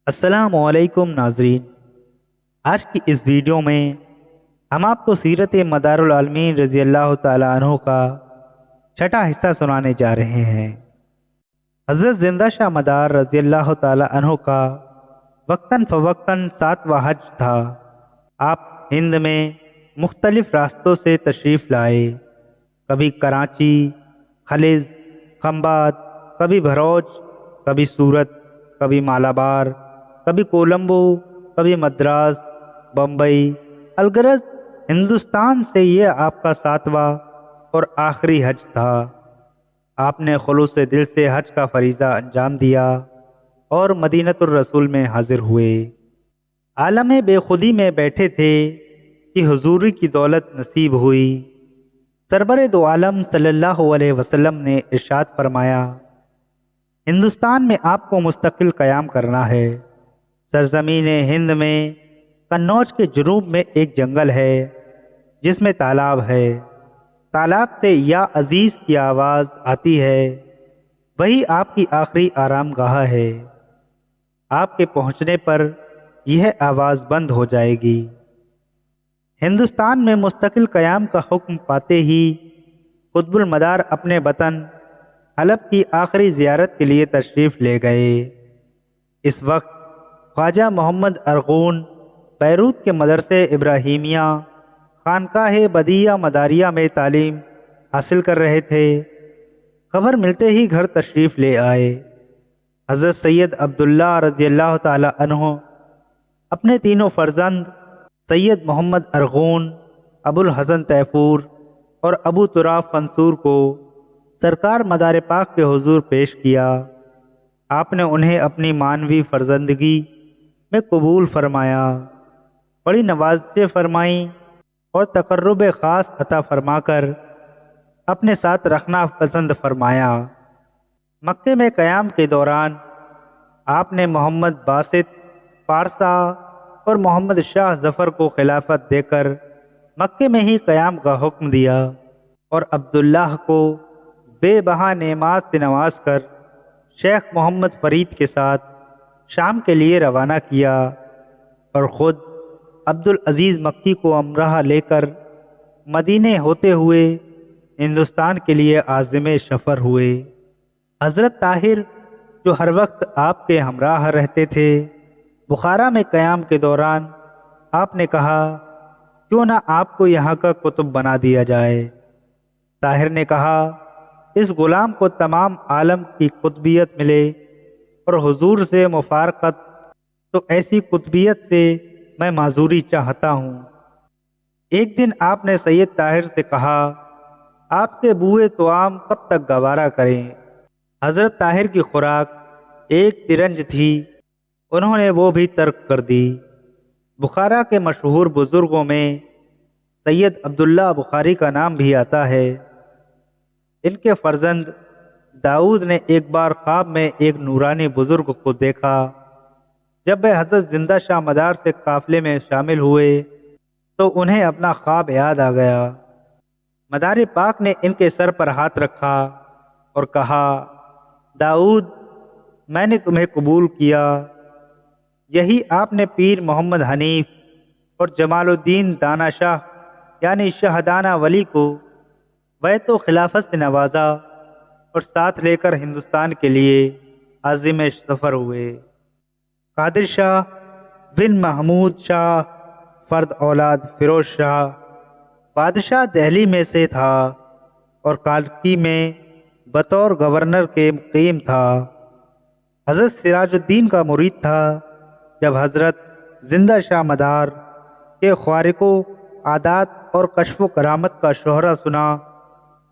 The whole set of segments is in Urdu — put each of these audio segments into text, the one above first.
السلام علیکم ناظرین، آج کی اس ویڈیو میں ہم آپ کو سیرت مدار العالمین رضی اللہ تعالیٰ عنہ کا چھٹا حصہ سنانے جا رہے ہیں۔ حضرت زندہ شاہ مدار رضی اللہ تعالیٰ عنہ کا وقتاً فوقتاً 7واں حج تھا۔ آپ ہند میں مختلف راستوں سے تشریف لائے، کبھی کراچی، خلج، خنبات، کبھی بھروچ، کبھی سورت، کبھی مالابار، کبھی کولمبو، کبھی مدراس، بمبئی۔ الغرض ہندوستان سے یہ آپ کا 7واں اور آخری حج تھا۔ آپ نے خلوص دل سے حج کا فریضہ انجام دیا اور مدینۃ الرسول میں حاضر ہوئے۔ عالم بے خودی میں بیٹھے تھے کہ حضور کی دولت نصیب ہوئی۔ سرور دو عالم صلی اللہ علیہ وسلم نے ارشاد فرمایا، ہندوستان میں آپ کو مستقل قیام کرنا ہے۔ سرزمین ہند میں قنوج کے جنوب میں ایک جنگل ہے جس میں تالاب ہے۔ تالاب سے یا عزیز کی آواز آتی ہے، وہی آپ کی آخری آرام گاہ ہے۔ آپ کے پہنچنے پر یہ آواز بند ہو جائے گی۔ ہندوستان میں مستقل قیام کا حکم پاتے ہی قطب المدار اپنے وطن حلب کی آخری زیارت کے لیے تشریف لے گئے۔ اس وقت خواجہ محمد ارغون بیروت کے مدرسے ابراہیمیہ خانقاہ بدیعہ مداریہ میں تعلیم حاصل کر رہے تھے۔ خبر ملتے ہی گھر تشریف لے آئے۔ حضرت سید عبداللہ رضی اللہ تعالی عنہ اپنے تینوں فرزند سید محمد ارغون، ابو الحسن تیفور اور ابو تراب فنسور کو سرکار مدار پاک کے حضور پیش کیا۔ آپ نے انہیں اپنی مانوی فرزندگی میں قبول فرمایا، بڑی نوازشیں فرمائیں اور تقرب خاص عطا فرما کر اپنے ساتھ رکھنا پسند فرمایا۔ مکے میں قیام کے دوران آپ نے محمد باسط پارسا اور محمد شاہ ظفر کو خلافت دے کر مکے میں ہی قیام کا حکم دیا اور عبداللہ کو بے بہا نعمات سے نواز کر شیخ محمد فرید کے ساتھ شام کے لیے روانہ کیا اور خود عبدالعزیز مکی کو ہمراہ لے کر مدینے ہوتے ہوئے ہندوستان کے لیے عازم سفر ہوئے۔ حضرت طاہر جو ہر وقت آپ کے ہمراہ رہتے تھے، بخارا میں قیام کے دوران آپ نے کہا، کیوں نہ آپ کو یہاں کا قطب بنا دیا جائے؟ طاہر نے کہا، اس غلام کو تمام عالم کی قطبیت ملے اور حضور سے مفارقت، تو ایسی قطبیت سے میں معذوری چاہتا ہوں۔ ایک دن آپ نے سید طاہر سے کہا، آپ سے بوئے توام کب تک گوارا کریں؟ حضرت طاہر کی خوراک ایک ترنج تھی، انہوں نے وہ بھی ترک کر دی۔ بخارا کے مشہور بزرگوں میں سید عبداللہ بخاری کا نام بھی آتا ہے۔ ان کے فرزند داؤد نے ایک بار خواب میں ایک نورانی بزرگ کو دیکھا۔ جب وہ حضرت زندہ شاہ مدار سے قافلے میں شامل ہوئے تو انہیں اپنا خواب یاد آ گیا۔ مدار پاک نے ان کے سر پر ہاتھ رکھا اور کہا، داؤد، میں نے تمہیں قبول کیا۔ یہی آپ نے پیر محمد حنیف اور جمال الدین دانا شاہ یعنی شاہ دانا ولی کو بیعت و خلافت سے نوازا اور ساتھ لے کر ہندوستان کے لیے عازم سفر ہوئے۔ قادر شاہ بن محمود شاہ فرد اولاد فیروز شاہ بادشاہ دہلی میں سے تھا اور کالکی میں بطور گورنر کے مقیم تھا۔ حضرت سراج الدین کا مرید تھا۔ جب حضرت زندہ شاہ مدار کے خوارق و عادات اور کشف و کرامت کا شہرہ سنا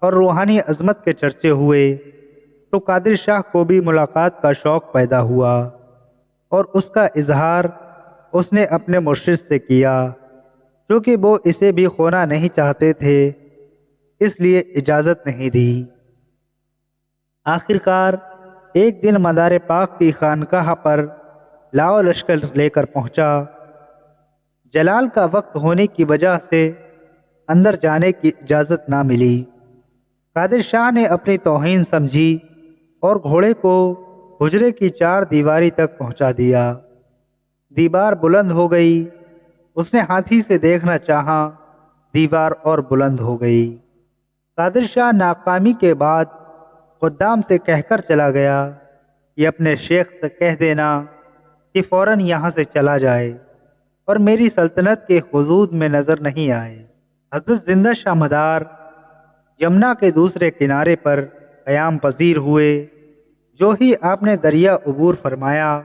اور روحانی عظمت کے چرچے ہوئے تو قادر شاہ کو بھی ملاقات کا شوق پیدا ہوا اور اس کا اظہار اس نے اپنے مرشد سے کیا، چونکہ وہ اسے بھی کھونا نہیں چاہتے تھے، اس لیے اجازت نہیں دی۔ آخرکار ایک دن مدار پاک کی خانقاہ پر لاؤ لشکر لے کر پہنچا۔ جلال کا وقت ہونے کی وجہ سے اندر جانے کی اجازت نہ ملی۔ قادر شاہ نے اپنی توہین سمجھی اور گھوڑے کو حجرے کی 4 دیواری تک پہنچا دیا۔ دیوار بلند ہو گئی۔ اس نے ہاتھی سے دیکھنا چاہا، دیوار اور بلند ہو گئی۔ قادر شاہ ناکامی کے بعد خدام سے کہہ کر چلا گیا کہ اپنے شیخ سے کہہ دینا کہ فوراً یہاں سے چلا جائے اور میری سلطنت کے حدود میں نظر نہیں آئے۔ حضرت زندہ شاہ مدار جمنا کے دوسرے کنارے پر قیام پذیر ہوئے۔ جو ہی آپ نے دریا عبور فرمایا،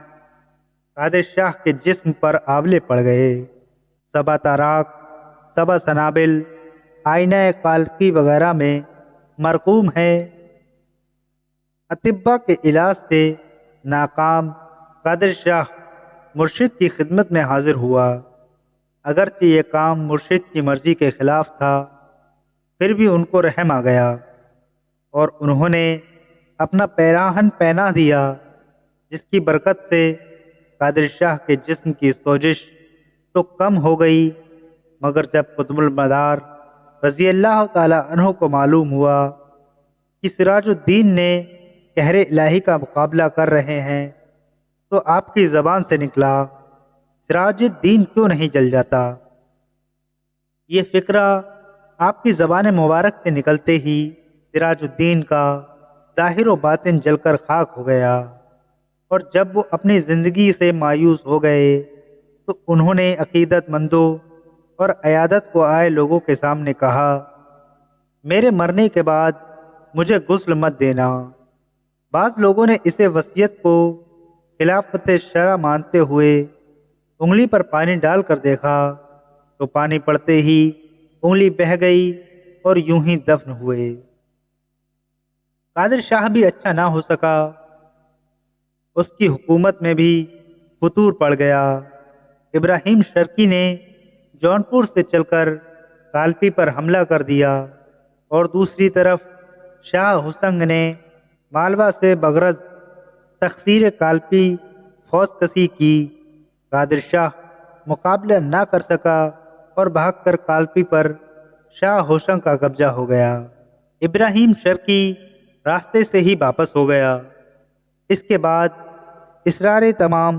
قادر شاہ کے جسم پر آولے پڑ گئے۔ سبا تاراک، سبا سنابل، آئینہ کالکی وغیرہ میں مرقوم ہے۔ اطباء کے علاج سے ناکام قادر شاہ مرشد کی خدمت میں حاضر ہوا۔ اگرچہ یہ کام مرشد کی مرضی کے خلاف تھا، پھر بھی ان کو رحم آ گیا اور انہوں نے اپنا پیراہن پہنا دیا، جس کی برکت سے قادر شاہ کے جسم کی سوزش تو کم ہو گئی، مگر جب قطب المدار رضی اللہ تعالی عنہ کو معلوم ہوا کہ سراج الدین نے قہر الہی کا مقابلہ کر رہے ہیں، تو آپ کی زبان سے نکلا، سراج الدین کیوں نہیں جل جاتا؟ یہ فکرہ آپ کی زبان مبارک سے نکلتے ہی سراج الدین کا ظاہر و باطن جل کر خاک ہو گیا، اور جب وہ اپنی زندگی سے مایوس ہو گئے تو انہوں نے عقیدت مندوں اور عیادت کو آئے لوگوں کے سامنے کہا، میرے مرنے کے بعد مجھے غسل مت دینا۔ بعض لوگوں نے اسے وصیت کو خلافت شرع مانتے ہوئے انگلی پر پانی ڈال کر دیکھا تو پانی پڑتے ہی انگلی بہہ گئی اور یوں ہی دفن ہوئے۔ قادر شاہ بھی اچھا نہ ہو سکا، اس کی حکومت میں بھی فتور پڑ گیا۔ ابراہیم شرقی نے جونپور سے چل کر کالپی پر حملہ کر دیا اور دوسری طرف شاہ حسنگ نے مالوا سے بغرض تخسیر کالپی فوج کشی کی۔ قادر شاہ مقابلہ نہ کر سکا اور بھاگ کر کالپی پر شاہ ہوشنگ کا قبضہ ہو گیا۔ ابراہیم شرقی راستے سے ہی واپس ہو گیا۔ اس کے بعد اسرار تمام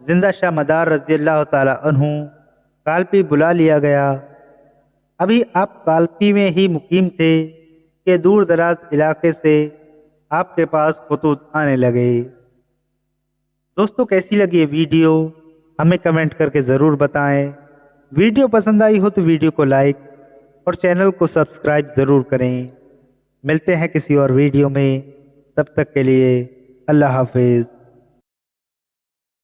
زندہ شاہ مدار رضی اللہ تعالی عنہ کالپی بلا لیا گیا۔ ابھی آپ کالپی میں ہی مقیم تھے کہ دور دراز علاقے سے آپ کے پاس خطوط آنے لگے۔ دوستو، کیسی لگی یہ ویڈیو ہمیں کمنٹ کر کے ضرور بتائیں۔ ویڈیو پسند آئی ہو تو ویڈیو کو لائک اور چینل کو سبسکرائب ضرور کریں۔ ملتے ہیں کسی اور ویڈیو میں، تب تک کے لیے اللہ حافظ۔